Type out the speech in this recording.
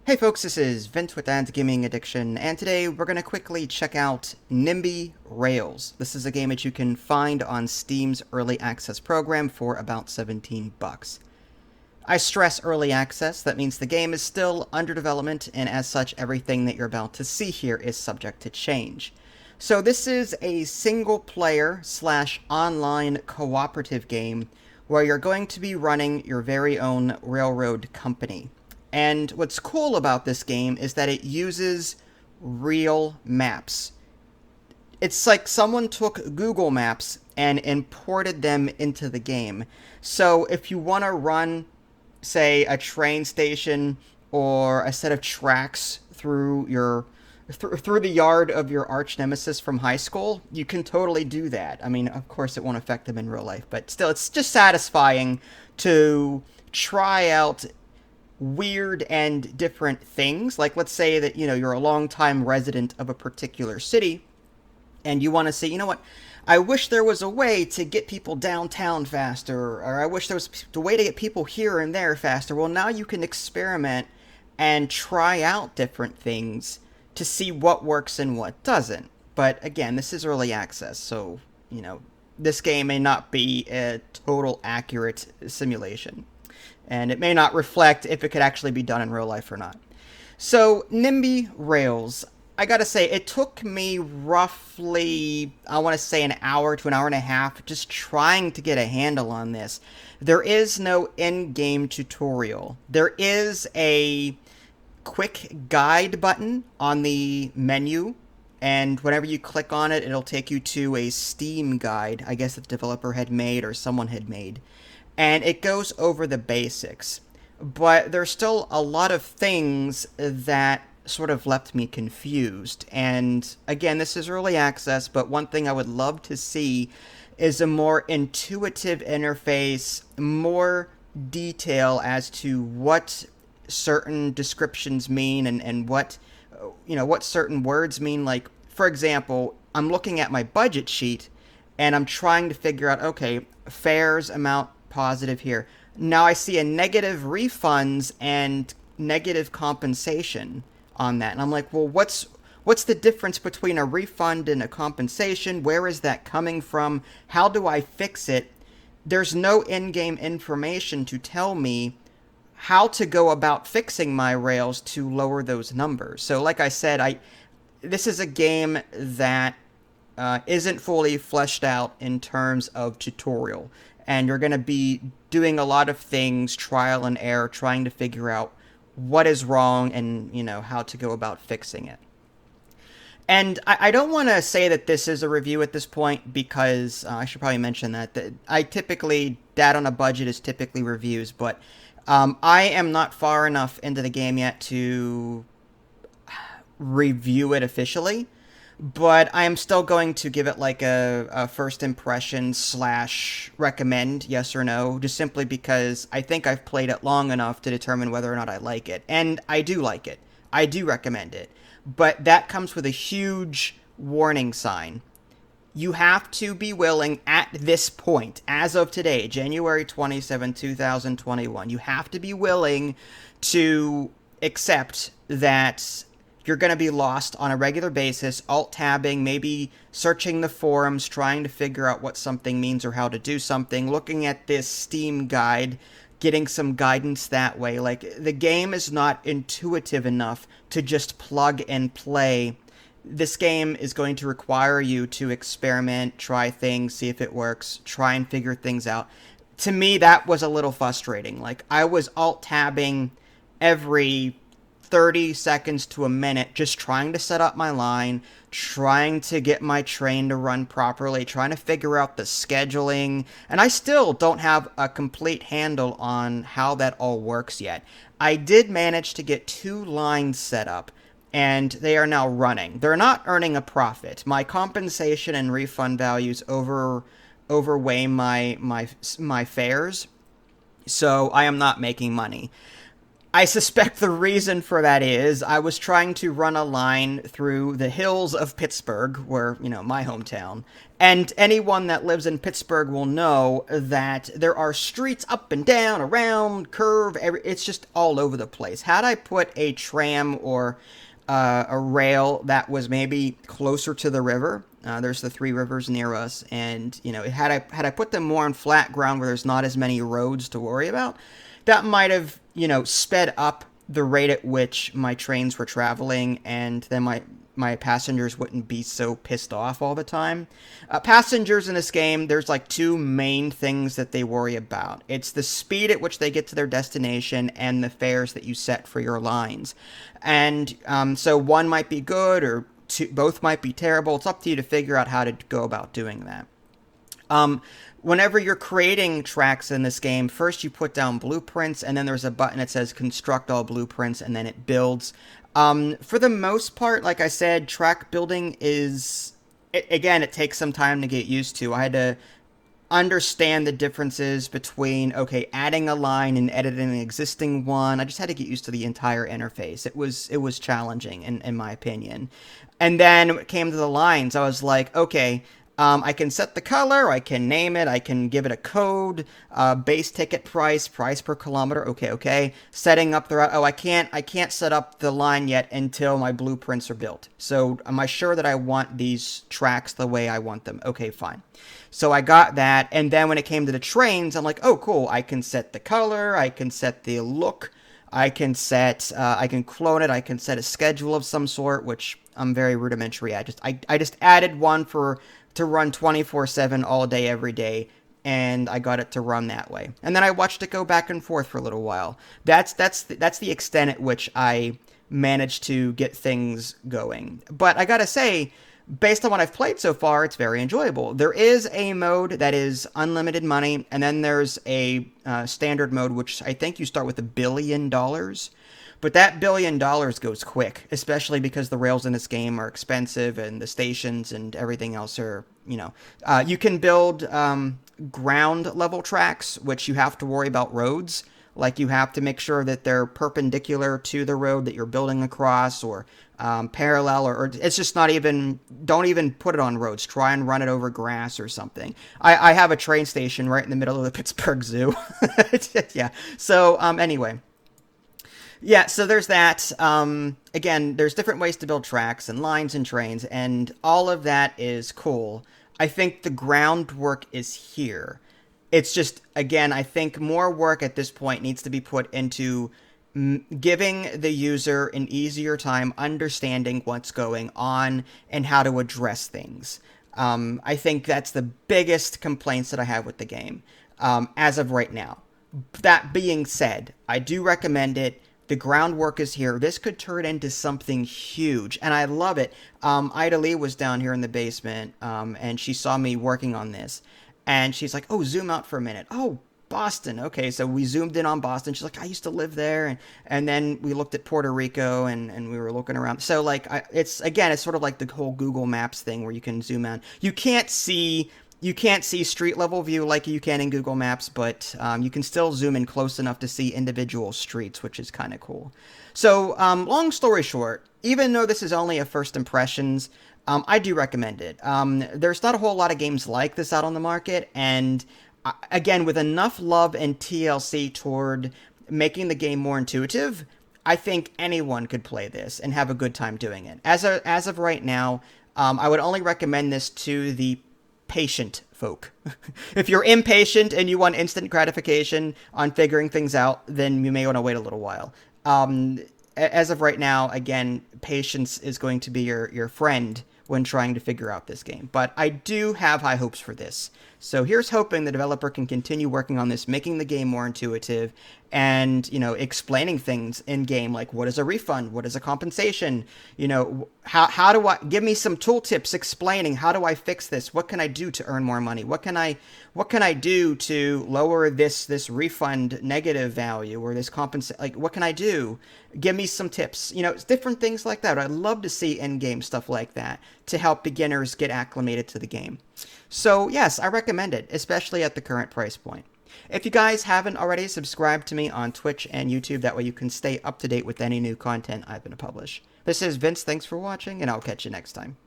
Hey folks, this is Vince with Dad's Gaming Addiction, and today we're going to quickly check out NIMBY Rails. This is a game that you can find on Steam's Early Access program for about 17 bucks. I stress early access, that means the game is still under development, and as such everything that you're about to see here is subject to change. So this is a single-player slash online cooperative game where you're going to be running your very own railroad company. And what's cool about this game is that it uses real maps. It's like someone took Google Maps and imported them into the game. So if you want to run, say, a train station or a set of tracks through the yard of your arch nemesis from high school, you can totally do that. I mean, of course, it won't affect them in real life, but still, it's just satisfying to try out weird and different things. Like, let's say that, you're a long-time resident of a particular city, and you want to say, you know what, I wish there was a way to get people downtown faster, or I wish there was a way to get people here and there faster. Well, now you can experiment and try out different things to see what works and what doesn't. But again, this is early access, so, this game may not be a total accurate simulation. And it may not reflect if it could actually be done in real life or not. So, NIMBY Rails. I gotta say, it took me roughly, I want to say an hour to an hour and a half just trying to get a handle on this. There is no in-game tutorial. There is a quick guide button on the menu, and whenever you click on it, it'll take you to a Steam guide, I guess the developer had made or someone had made. And it goes over the basics. But there's still a lot of things that sort of left me confused. And again, this is early access, but one thing I would love to see is a more intuitive interface, more detail as to what certain descriptions mean and what certain words mean. Like, for example, I'm looking at my budget sheet and I'm trying to figure out, okay, fares amount positive here. Now I see a negative refunds and negative compensation on that, and I'm like, well, what's the difference between a refund and a compensation? Where is that coming from? How do I fix it? There's no in-game information to tell me how to go about fixing my rails to lower those numbers. So like I said, this is a game that isn't fully fleshed out in terms of tutorial, and you're going to be doing a lot of things, trial and error, trying to figure out what is wrong and, how to go about fixing it. And I don't want to say that this is a review at this point, because I should probably mention that Dad on a Budget is typically reviews, but I am not far enough into the game yet to review it officially, but I am still going to give it like a first impression / recommend, yes or no, just simply because I think I've played it long enough to determine whether or not I like it. And I do like it. I do recommend it. But that comes with a huge warning sign. You have to be willing at this point, as of today, January 27, 2021, you have to be willing to accept that you're going to be lost on a regular basis, alt-tabbing, maybe searching the forums, trying to figure out what something means or how to do something, looking at this Steam guide, getting some guidance that way. Like, the game is not intuitive enough to just plug and play. This game is going to require you to experiment, try things, see if it works, try and figure things out. To me, that was a little frustrating. Like, I was alt-tabbing every 30 seconds to a minute, just trying to set up my line, trying to get my train to run properly, trying to figure out the scheduling, and I still don't have a complete handle on how that all works yet. I did manage to get 2 lines set up, and they are now running. They're not earning a profit. My compensation and refund values overweigh my fares, so I am not making money. I suspect the reason for that is I was trying to run a line through the hills of Pittsburgh, where, my hometown. And anyone that lives in Pittsburgh will know that there are streets up and down, around, curve, it's just all over the place. Had I put a tram or a rail that was maybe closer to the river, there's the three rivers near us, and, had I put them more on flat ground where there's not as many roads to worry about, that might have, sped up the rate at which my trains were traveling, and then my passengers wouldn't be so pissed off all the time. Passengers in this game, there's like two main things that they worry about. It's the speed at which they get to their destination and the fares that you set for your lines. And so one might be good or both might be terrible. It's up to you to figure out how to go about doing that. Whenever you're creating tracks in this game, first you put down blueprints, and then there's a button that says construct all blueprints, and then it builds. For the most part, like I said, track building it takes some time to get used to. I had to understand the differences between, adding a line and editing an existing one. I just had to get used to the entire interface. It was challenging, in my opinion. And then when it came to the lines, I was like, I can set the color, I can name it, I can give it a code, base ticket price per kilometer, okay. Setting up the route, I can't set up the line yet until my blueprints are built. So am I sure that I want these tracks the way I want them? Okay, fine. So I got that, and then when it came to the trains, I'm like, oh, cool, I can set the color, I can set the look, I can clone it, I can set a schedule of some sort, which I'm very rudimentary at. I just added one to run 24/7 all day, every day, and I got it to run that way. And then I watched it go back and forth for a little while. That's the extent at which I managed to get things going. But I gotta say, based on what I've played so far, it's very enjoyable. There is a mode that is unlimited money, and then there's a standard mode, which I think you start with $1 billion. But that $1 billion goes quick, especially because the rails in this game are expensive and the stations and everything else are, you can build ground level tracks, which you have to worry about roads. Like you have to make sure that they're perpendicular to the road that you're building across, or parallel, or it's just not even, don't even put it on roads. Try and run it over grass or something. I have a train station right in the middle of the Pittsburgh Zoo. Yeah. So anyway. Yeah, so there's that. Again, there's different ways to build tracks and lines and trains, and all of that is cool. I think the groundwork is here. It's just, again, I think more work at this point needs to be put into giving the user an easier time understanding what's going on and how to address things. I think that's the biggest complaints that I have with the game as of right now. That being said, I do recommend it. The groundwork is here. This could turn into something huge, and I love it. Ida Lee was down here in the basement, and she saw me working on this, and she's like, oh, zoom out for a minute. Oh, Boston. Okay, so we zoomed in on Boston. She's like, I used to live there, and then we looked at Puerto Rico, and we were looking around. So, like, it's sort of like the whole Google Maps thing where you can zoom out. You can't see street level view like you can in Google Maps, but you can still zoom in close enough to see individual streets, which is kind of cool. So long story short, even though this is only a first impressions, I do recommend it. There's not a whole lot of games like this out on the market, and again, with enough love and TLC toward making the game more intuitive, I think anyone could play this and have a good time doing it. As of right now, I would only recommend this to the patient folk. If you're impatient and you want instant gratification on figuring things out, then you may want to wait a little while. As of right now, again, patience is going to be your friend when trying to figure out this game. But I do have high hopes for this. So here's hoping the developer can continue working on this, making the game more intuitive, and, explaining things in game, like what is a refund, what is a compensation, how do I, give me some tooltips explaining how do I fix this, what can I do to earn more money, what can I do to lower this refund negative value, or this like what can I do? Give me some tips, different things like that. I'd love to see in-game stuff like that to help beginners get acclimated to the game. So yes, I recommend it, especially at the current price point. If you guys haven't already, subscribe to me on Twitch and YouTube. That way you can stay up to date with any new content I'm going to publish. This is Vince. Thanks for watching, and I'll catch you next time.